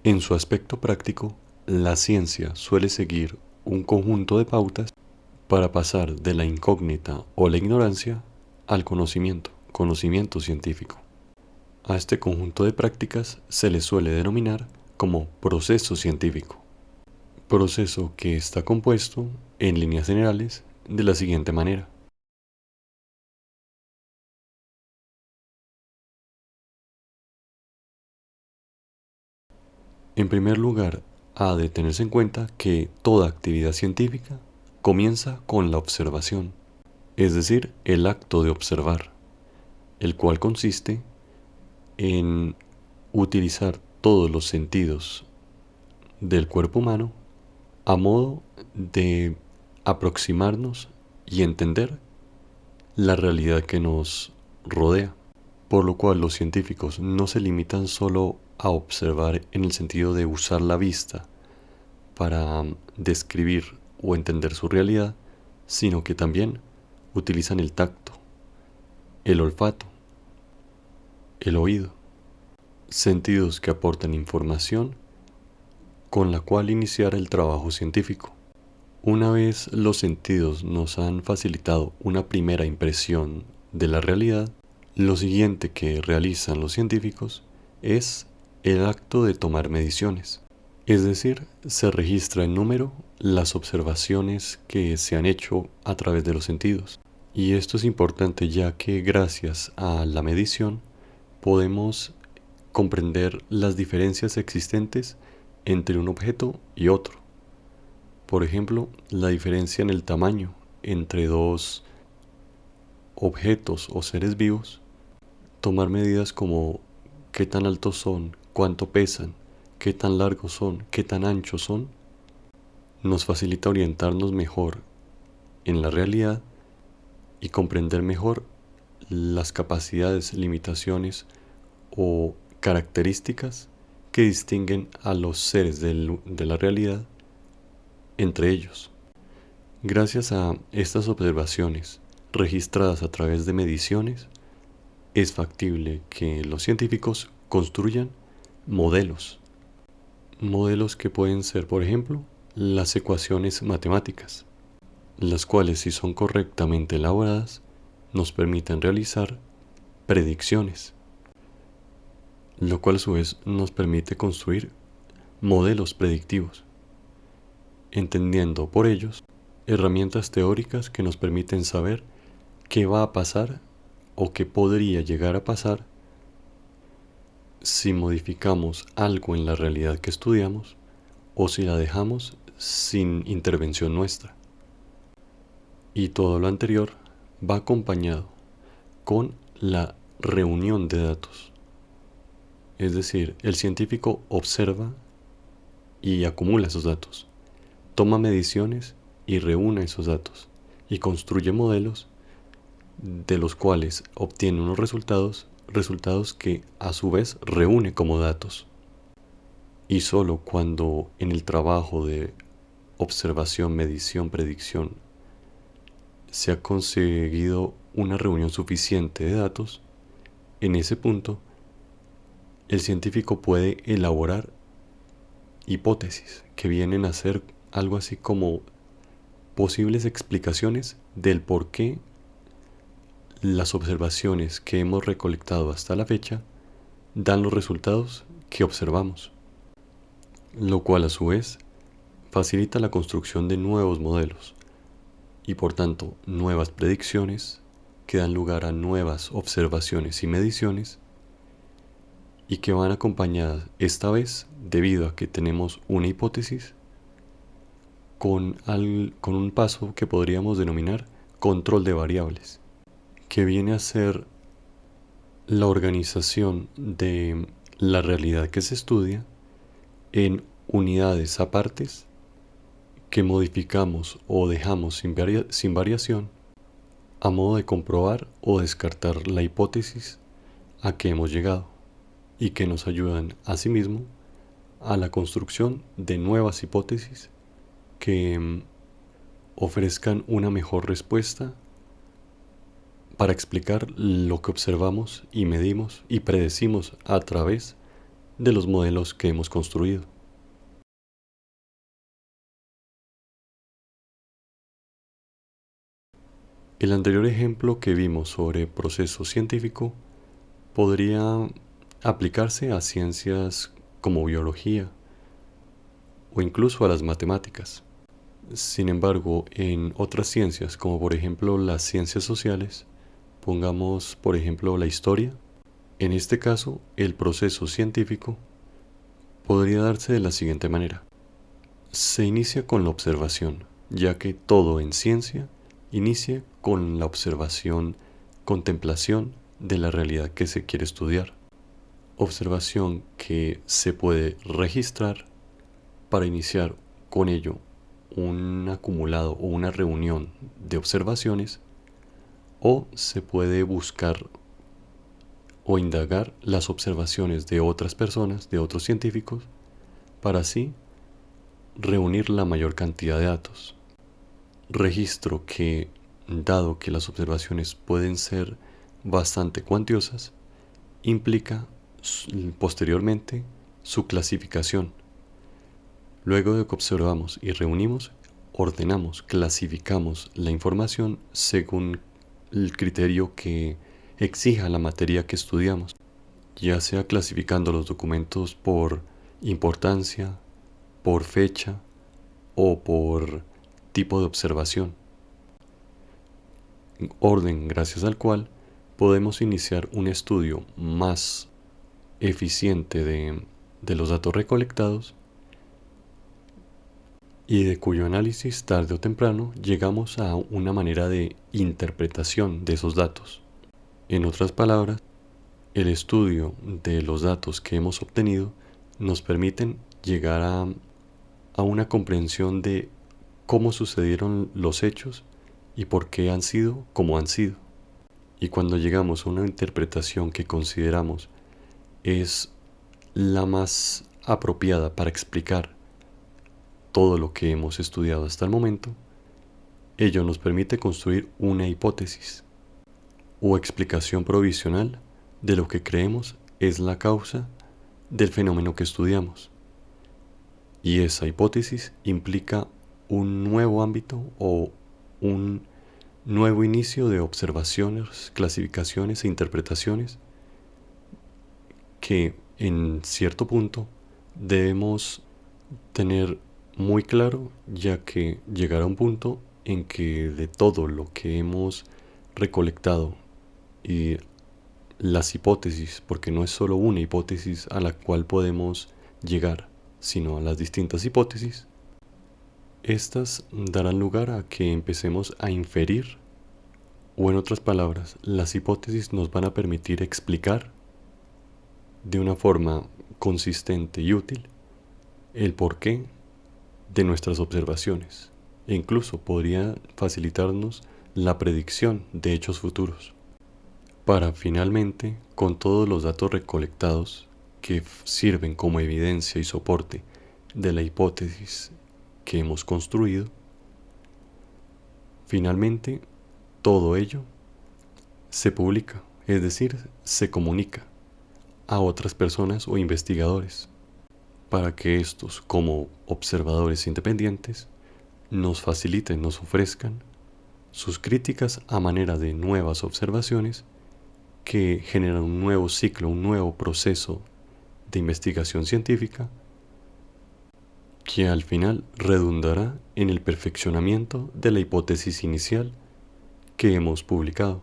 En su aspecto práctico, la ciencia suele seguir un conjunto de pautas para pasar de la incógnita o la ignorancia al conocimiento científico. A este conjunto de prácticas se le suele denominar como proceso científico, proceso que está compuesto, en líneas generales, de la siguiente manera. En primer lugar, ha de tenerse en cuenta que toda actividad científica comienza con la observación, es decir, el acto de observar, el cual consiste en utilizar todos los sentidos del cuerpo humano a modo de aproximarnos y entender la realidad que nos rodea. Por lo cual los científicos no se limitan solo a observar en el sentido de usar la vista para describir o entender su realidad, sino que también utilizan el tacto, el olfato, el oído, sentidos que aportan información con la cual iniciar el trabajo científico. Una vez los sentidos nos han facilitado una primera impresión de la realidad, lo siguiente que realizan los científicos es el acto de tomar mediciones. Es decir, se registra en número las observaciones que se han hecho a través de los sentidos. Y esto es importante ya que gracias a la medición podemos comprender las diferencias existentes entre un objeto y otro. Por ejemplo, la diferencia en el tamaño entre dos objetos o seres vivos, tomar medidas como qué tan altos son, cuánto pesan, qué tan largos son, qué tan anchos son, nos facilita orientarnos mejor en la realidad y comprender mejor las capacidades, limitaciones o características que distinguen a los seres de la realidad entre ellos. Gracias a estas observaciones registradas a través de mediciones, es factible que los científicos construyan modelos. Modelos que pueden ser, por ejemplo, las ecuaciones matemáticas, las cuales, si son correctamente elaboradas, nos permiten realizar predicciones, lo cual a su vez nos permite construir modelos predictivos, entendiendo por ellos herramientas teóricas que nos permiten saber qué va a pasar o qué podría llegar a pasar si modificamos algo en la realidad que estudiamos o si la dejamos sin intervención nuestra. Y todo lo anterior va acompañado con la reunión de datos. Es decir, el científico observa y acumula esos datos, toma mediciones y reúne esos datos y construye modelos de los cuales obtiene unos resultados que a su vez reúne como datos. Y solo cuando en el trabajo de observación, medición, predicción se ha conseguido una reunión suficiente de datos, en ese punto el científico puede elaborar hipótesis que vienen a ser algo así como posibles explicaciones del por qué las observaciones que hemos recolectado hasta la fecha dan los resultados que observamos, lo cual a su vez facilita la construcción de nuevos modelos y por tanto nuevas predicciones que dan lugar a nuevas observaciones y mediciones y que van acompañadas esta vez, debido a que tenemos una hipótesis, con un paso que podríamos denominar control de variables, que viene a ser la organización de la realidad que se estudia en unidades apartes que modificamos o dejamos sin variación a modo de comprobar o descartar la hipótesis a que hemos llegado y que nos ayudan asimismo a la construcción de nuevas hipótesis que ofrezcan una mejor respuesta para explicar lo que observamos y medimos y predecimos a través de los modelos que hemos construido. El anterior ejemplo que vimos sobre proceso científico podría aplicarse a ciencias como biología o incluso a las matemáticas. Sin embargo, en otras ciencias, como por ejemplo las ciencias sociales, pongamos por ejemplo la historia, en este caso el proceso científico podría darse de la siguiente manera. Se inicia con la observación, ya que todo en ciencia inicia con la observación, contemplación de la realidad que se quiere estudiar. Observación que se puede registrar para iniciar con ello un acumulado o una reunión de observaciones, o se puede buscar o indagar las observaciones de otras personas, de otros científicos, para así reunir la mayor cantidad de datos. Registro que, dado que las observaciones pueden ser bastante cuantiosas, implica posteriormente su clasificación. Luego de que observamos y reunimos, ordenamos, clasificamos la información según el criterio que exija la materia que estudiamos, ya sea clasificando los documentos por importancia, por fecha o por tipo de observación. Orden gracias al cual podemos iniciar un estudio más eficiente de los datos recolectados y de cuyo análisis tarde o temprano llegamos a una manera de interpretación de esos datos. En otras palabras, el estudio de los datos que hemos obtenido nos permiten llegar a una comprensión de cómo sucedieron los hechos y por qué han sido como han sido. Y cuando llegamos a una interpretación que consideramos es la más apropiada para explicar todo lo que hemos estudiado hasta el momento, ello nos permite construir una hipótesis o explicación provisional de lo que creemos es la causa del fenómeno que estudiamos. Y esa hipótesis implica un nuevo ámbito o un nuevo inicio de observaciones, clasificaciones e interpretaciones que en cierto punto debemos tener muy claro, ya que llegará un punto en que de todo lo que hemos recolectado y las hipótesis, porque no es solo una hipótesis a la cual podemos llegar, sino a las distintas hipótesis, estas darán lugar a que empecemos a inferir, o en otras palabras, las hipótesis nos van a permitir explicar de una forma consistente y útil el porqué de nuestras observaciones, e incluso podría facilitarnos la predicción de hechos futuros, para finalmente, con todos los datos recolectados que sirven como evidencia y soporte de la hipótesis que hemos construido, finalmente todo ello se publica, es decir, se comunica a otras personas o investigadores, para que estos, como observadores independientes, nos faciliten, nos ofrezcan sus críticas a manera de nuevas observaciones que generan un nuevo ciclo, un nuevo proceso de investigación científica que al final redundará en el perfeccionamiento de la hipótesis inicial que hemos publicado.